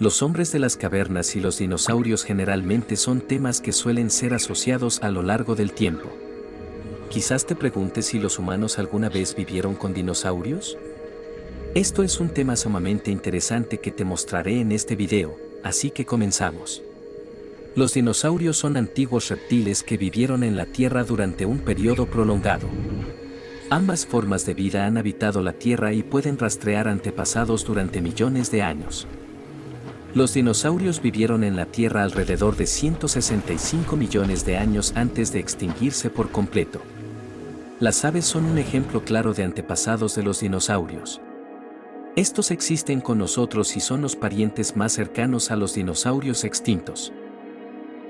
Los hombres de las cavernas y los dinosaurios generalmente son temas que suelen ser asociados a lo largo del tiempo. Quizás te preguntes si los humanos alguna vez vivieron con dinosaurios. Esto es un tema sumamente interesante que te mostraré en este video, así que comenzamos. Los dinosaurios son antiguos reptiles que vivieron en la Tierra durante un periodo prolongado. Ambas formas de vida han habitado la Tierra y pueden rastrear antepasados durante millones de años. Los dinosaurios vivieron en la Tierra alrededor de 165 millones de años antes de extinguirse por completo. Las aves son un ejemplo claro de antepasados de los dinosaurios. Estos existen con nosotros y son los parientes más cercanos a los dinosaurios extintos.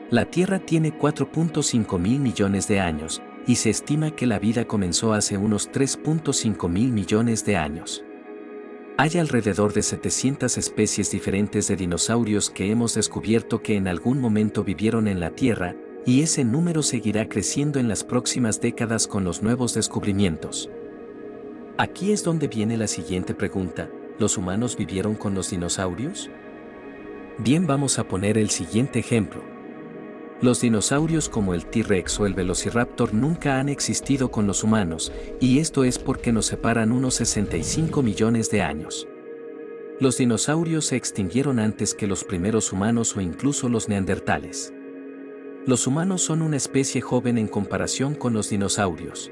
La Tierra tiene 4.5 mil millones de años, y se estima que la vida comenzó hace unos 3.5 mil millones de años. Hay alrededor de 700 especies diferentes de dinosaurios que hemos descubierto que en algún momento vivieron en la Tierra, y ese número seguirá creciendo en las próximas décadas con los nuevos descubrimientos. Aquí es donde viene la siguiente pregunta: ¿los humanos vivieron con los dinosaurios? Bien, vamos a poner el siguiente ejemplo. Los dinosaurios como el T-Rex o el Velociraptor nunca han existido con los humanos, y esto es porque nos separan unos 65 millones de años. Los dinosaurios se extinguieron antes que los primeros humanos o incluso los neandertales. Los humanos son una especie joven en comparación con los dinosaurios.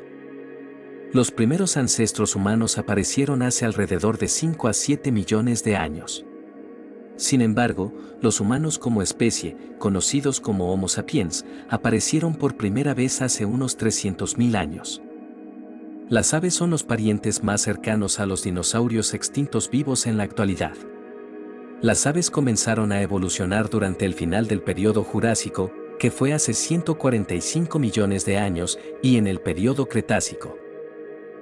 Los primeros ancestros humanos aparecieron hace alrededor de 5 a 7 millones de años. Sin embargo, los humanos como especie, conocidos como Homo sapiens, aparecieron por primera vez hace unos 300.000 años. Las aves son los parientes más cercanos a los dinosaurios extintos vivos en la actualidad. Las aves comenzaron a evolucionar durante el final del período Jurásico, que fue hace 145 millones de años, y en el período Cretácico.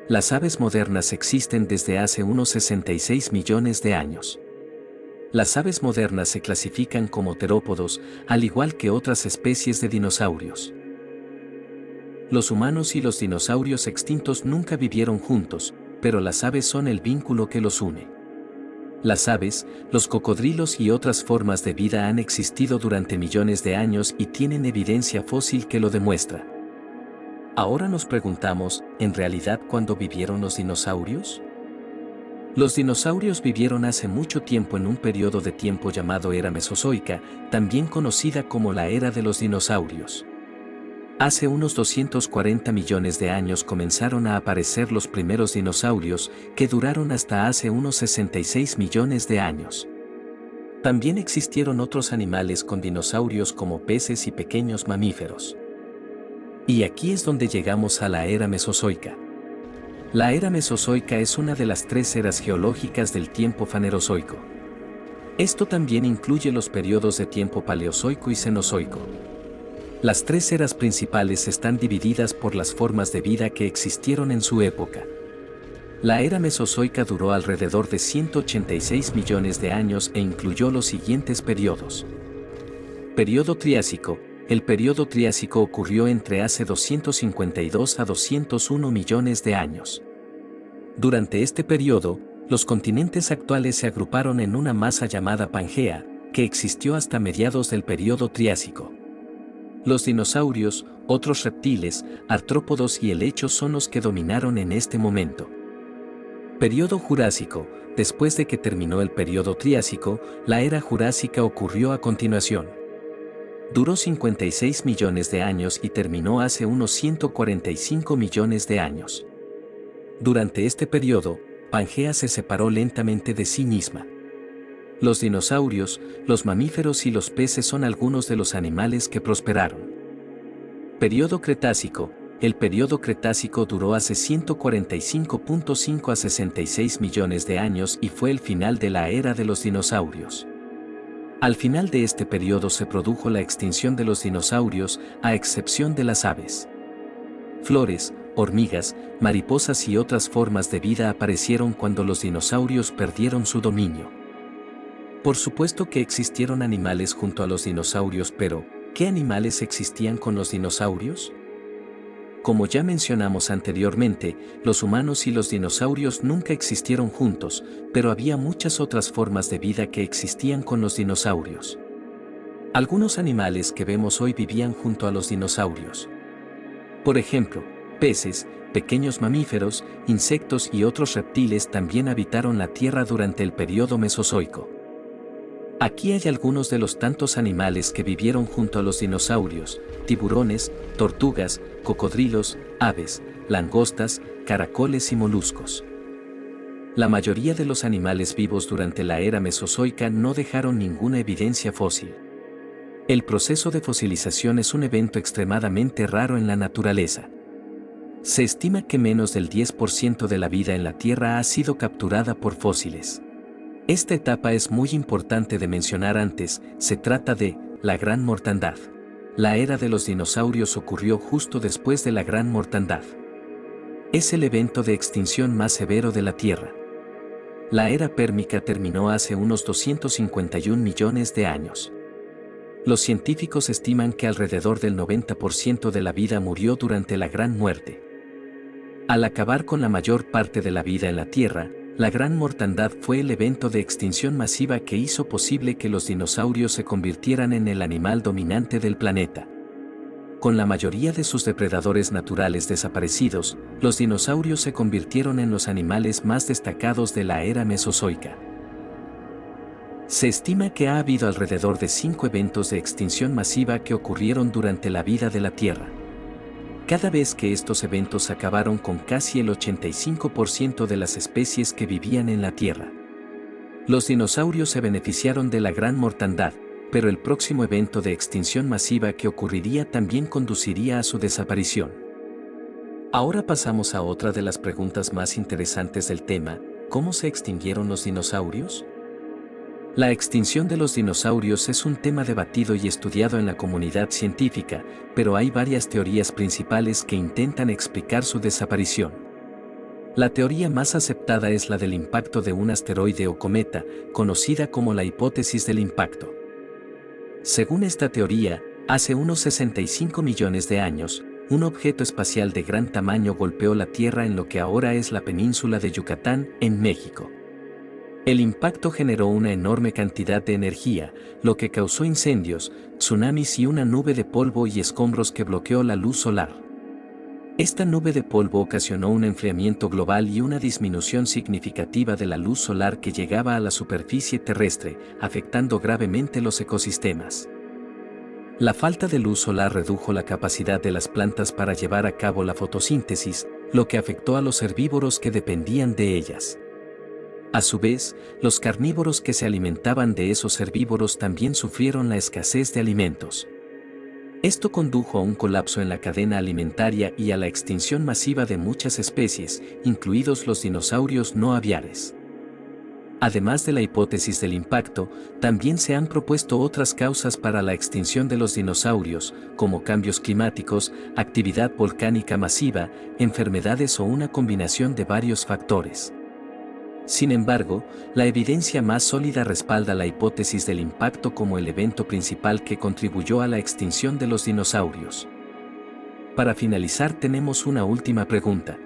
Las aves modernas existen desde hace unos 66 millones de años. Las aves modernas se clasifican como terópodos, al igual que otras especies de dinosaurios. Los humanos y los dinosaurios extintos nunca vivieron juntos, pero las aves son el vínculo que los une. Las aves, los cocodrilos y otras formas de vida han existido durante millones de años y tienen evidencia fósil que lo demuestra. Ahora nos preguntamos, ¿en realidad cuándo vivieron los dinosaurios? Los dinosaurios vivieron hace mucho tiempo en un periodo de tiempo llamado Era Mesozoica, también conocida como la Era de los Dinosaurios. Hace unos 240 millones de años comenzaron a aparecer los primeros dinosaurios, que duraron hasta hace unos 66 millones de años. También existieron otros animales con dinosaurios como peces y pequeños mamíferos. Y aquí es donde llegamos a la Era Mesozoica. La Era Mesozoica es una de las 3 eras geológicas del tiempo Fanerozoico. Esto también incluye los periodos de tiempo Paleozoico y Cenozoico. Las 3 eras principales están divididas por las formas de vida que existieron en su época. La Era Mesozoica duró alrededor de 186 millones de años e incluyó los siguientes periodos. Periodo Triásico. El periodo Triásico ocurrió entre hace 252 a 201 millones de años. Durante este periodo, los continentes actuales se agruparon en una masa llamada Pangea, que existió hasta mediados del periodo Triásico. Los dinosaurios, otros reptiles, artrópodos y helechos son los que dominaron en este momento. Periodo Jurásico. Después de que terminó el periodo Triásico, la Era Jurásica ocurrió a continuación. Duró 56 millones de años y terminó hace unos 145 millones de años. Durante este periodo, Pangea se separó lentamente de sí misma. Los dinosaurios, los mamíferos y los peces son algunos de los animales que prosperaron. Periodo Cretácico. El periodo Cretácico duró hace 145.5 a 66 millones de años y fue el final de la era de los dinosaurios. Al final de este periodo se produjo la extinción de los dinosaurios, a excepción de las aves. Flores, hormigas, mariposas y otras formas de vida aparecieron cuando los dinosaurios perdieron su dominio. Por supuesto que existieron animales junto a los dinosaurios, pero ¿qué animales existían con los dinosaurios? Como ya mencionamos anteriormente, los humanos y los dinosaurios nunca existieron juntos, pero había muchas otras formas de vida que existían con los dinosaurios. Algunos animales que vemos hoy vivían junto a los dinosaurios. Por ejemplo, peces, pequeños mamíferos, insectos y otros reptiles también habitaron la Tierra durante el período Mesozoico. Aquí hay algunos de los tantos animales que vivieron junto a los dinosaurios: tiburones, tortugas, cocodrilos, aves, langostas, caracoles y moluscos. La mayoría de los animales vivos durante la era Mesozoica no dejaron ninguna evidencia fósil. El proceso de fosilización es un evento extremadamente raro en la naturaleza. Se estima que menos del 10% de la vida en la Tierra ha sido capturada por fósiles. Esta etapa es muy importante de mencionar antes. Se trata de la Gran Mortandad. La era de los dinosaurios ocurrió justo después de la Gran Mortandad. Es el evento de extinción más severo de la Tierra. La era pérmica terminó hace unos 251 millones de años. Los científicos estiman que alrededor del 90% de la vida murió durante la Gran Muerte. Al acabar con la mayor parte de la vida en la Tierra, la Gran Mortandad fue el evento de extinción masiva que hizo posible que los dinosaurios se convirtieran en el animal dominante del planeta. Con la mayoría de sus depredadores naturales desaparecidos, los dinosaurios se convirtieron en los animales más destacados de la era Mesozoica. Se estima que ha habido alrededor de 5 eventos de extinción masiva que ocurrieron durante la vida de la Tierra. Cada vez que estos eventos acabaron con casi el 85% de las especies que vivían en la Tierra. Los dinosaurios se beneficiaron de la Gran Mortandad, pero el próximo evento de extinción masiva que ocurriría también conduciría a su desaparición. Ahora pasamos a otra de las preguntas más interesantes del tema: ¿cómo se extinguieron los dinosaurios? La extinción de los dinosaurios es un tema debatido y estudiado en la comunidad científica, pero hay varias teorías principales que intentan explicar su desaparición. La teoría más aceptada es la del impacto de un asteroide o cometa, conocida como la hipótesis del impacto. Según esta teoría, hace unos 65 millones de años, un objeto espacial de gran tamaño golpeó la Tierra en lo que ahora es la península de Yucatán, en México. El impacto generó una enorme cantidad de energía, lo que causó incendios, tsunamis y una nube de polvo y escombros que bloqueó la luz solar. Esta nube de polvo ocasionó un enfriamiento global y una disminución significativa de la luz solar que llegaba a la superficie terrestre, afectando gravemente los ecosistemas. La falta de luz solar redujo la capacidad de las plantas para llevar a cabo la fotosíntesis, lo que afectó a los herbívoros que dependían de ellas. A su vez, los carnívoros que se alimentaban de esos herbívoros también sufrieron la escasez de alimentos. Esto condujo a un colapso en la cadena alimentaria y a la extinción masiva de muchas especies, incluidos los dinosaurios no aviares. Además de la hipótesis del impacto, también se han propuesto otras causas para la extinción de los dinosaurios, como cambios climáticos, actividad volcánica masiva, enfermedades o una combinación de varios factores. Sin embargo, la evidencia más sólida respalda la hipótesis del impacto como el evento principal que contribuyó a la extinción de los dinosaurios. Para finalizar, tenemos una última pregunta.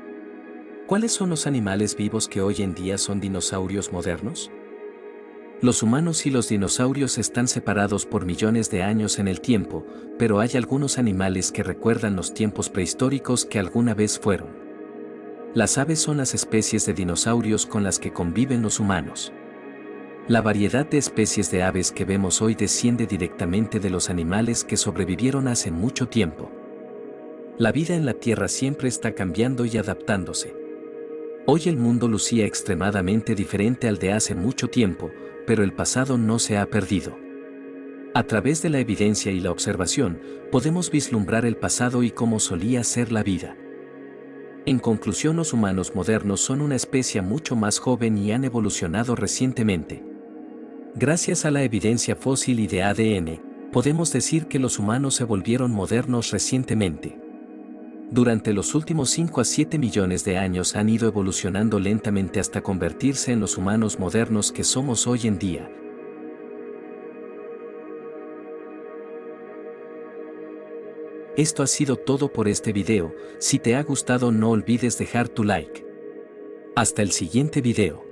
¿Cuáles son los animales vivos que hoy en día son dinosaurios modernos? Los humanos y los dinosaurios están separados por millones de años en el tiempo, pero hay algunos animales que recuerdan los tiempos prehistóricos que alguna vez fueron. Las aves son las especies de dinosaurios con las que conviven los humanos. La variedad de especies de aves que vemos hoy desciende directamente de los animales que sobrevivieron hace mucho tiempo. La vida en la Tierra siempre está cambiando y adaptándose. Hoy el mundo lucía extremadamente diferente al de hace mucho tiempo, pero el pasado no se ha perdido. A través de la evidencia y la observación, podemos vislumbrar el pasado y cómo solía ser la vida. En conclusión, los humanos modernos son una especie mucho más joven y han evolucionado recientemente. Gracias a la evidencia fósil y de ADN, podemos decir que los humanos se volvieron modernos recientemente. Durante los últimos 5 a 7 millones de años han ido evolucionando lentamente hasta convertirse en los humanos modernos que somos hoy en día. Esto ha sido todo por este video. Si te ha gustado no olvides dejar tu like. Hasta el siguiente video.